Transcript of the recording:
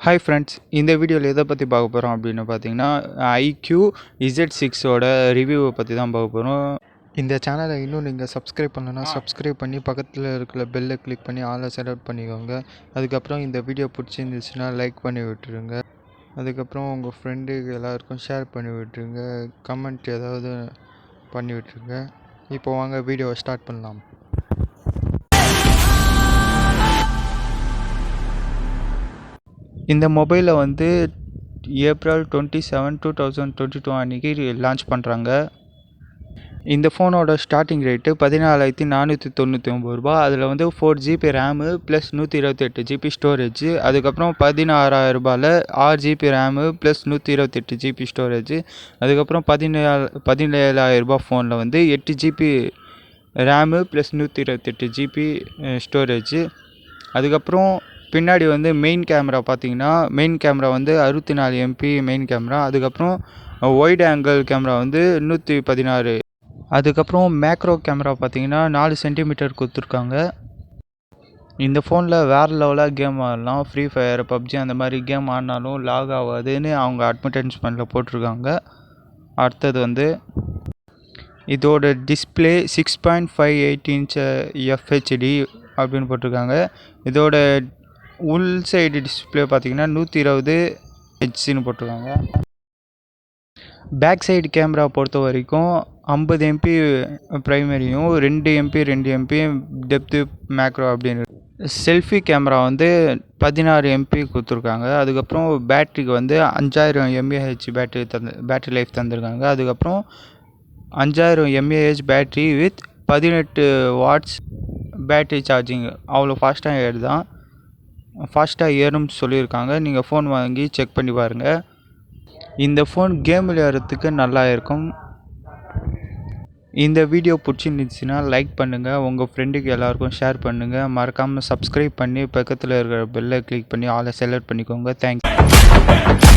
Hi friends, இந்த வீடியோவில் எதை பற்றி பார்க்க போகிறோம் அப்படின்னு பார்த்தீங்கன்னா IQOO Z6ஓட ரிவ்யூவை பற்றி தான் பார்க்க போகிறோம். இந்த சேனலை இன்னும் நீங்கள் சப்ஸ்கிரைப் பண்ணலன்னா சப்ஸ்கிரைப் பண்ணி பக்கத்தில் இருக்கிற பெல்லை கிளிக் பண்ணி ஆளை செலக்ட் பண்ணிக்கோங்க. அதுக்கப்புறம் இந்த வீடியோ பிடிச்சிருந்துச்சுன்னா லைக் பண்ணி விட்டுருங்க. அதுக்கப்புறம் உங்கள் ஃப்ரெண்டுக்கு எல்லாருக்கும் ஷேர் பண்ணி விட்டுருங்க. கமெண்ட் ஏதாவது பண்ணி விட்டுருங்க. இப்போ வாங்க வீடியோவை ஸ்டார்ட் பண்ணலாம். இந்த மொபைலை வந்து April 27, 2022 அன்றைக்கி லான்ச் பண்ணுறாங்க. இந்த ஃபோனோட ஸ்டார்டிங் ரேட்டு 14,499 ரூபா. அதில் வந்து 4GB RAM plus 128GB storage. அதுக்கப்புறம் 16,000 ரூபாயில் 6GB RAM plus 128GB storage. அதுக்கப்புறம் 17,000 ரூபா ஃபோனில் வந்து 8GB RAM plus 128GB storage. அதுக்கப்புறம் பின்னாடி வந்து மெயின் கேமரா பார்த்தீங்கன்னா மெயின் கேமரா வந்து 64 MP மெயின் கேமரா. அதுக்கப்புறம் ஒயிட் ஆங்கிள் கேமரா வந்து 116. அதுக்கப்புறம் மேக்ரோ கேமரா பார்த்தீங்கன்னா 4 சென்டிமீட்டர் கொடுத்துருக்காங்க. இந்த ஃபோனில் வேறு லெவலாக கேம் ஆடலாம். ஃப்ரீ ஃபயர், பப்ஜி அந்த மாதிரி கேம் ஆடினாலும் லாக் ஆகாதுன்னு அவங்க அட்வர்டைஸ்மெண்ட்டில் போட்டிருக்காங்க. அடுத்தது வந்து இதோட டிஸ்பிளே 6.58 இன்ச் FHD அப்படின்னு போட்டிருக்காங்க. இதோட உள் சைடு டிஸ்பிளே பார்த்தீங்கன்னா 120 ஹெச்னு போட்டிருக்காங்க. பேக் சைடு கேமரா பொறுத்த வரைக்கும் 50 MP ப்ரைமரியும் 2 MP டெப்த்து மேக்ரோ அப்படின்னு. செல்ஃபி கேமரா வந்து 16 MP கொடுத்துருக்காங்க. அதுக்கப்புறம் பேட்ரிக்கு வந்து 5000 mAh பேட்ரி லைஃப் தந்திருக்காங்க. அதுக்கப்புறம் 5000 mAh battery with 18 watts battery charging. அவ்வளோ ஃபாஸ்ட்டாக ஏறும்னு சொல்லியிருக்காங்க. நீங்கள் ஃபோன் வாங்கி செக் பண்ணி பாருங்கள். இந்த ஃபோன் கேம் விளையாடுறதுக்கு நல்லா இருக்கும். இந்த வீடியோ பிடிச்சிருந்துச்சுன்னா லைக் பண்ணுங்கள், உங்கள் ஃப்ரெண்டுக்கு எல்லாருக்கும் ஷேர் பண்ணுங்கள். மறக்காமல் சப்ஸ்கிரைப் பண்ணி பக்கத்தில் இருக்கிற பெல்லை கிளிக் பண்ணி ஆளை செலக்ட் பண்ணிக்கோங்க. தேங்க்யூ.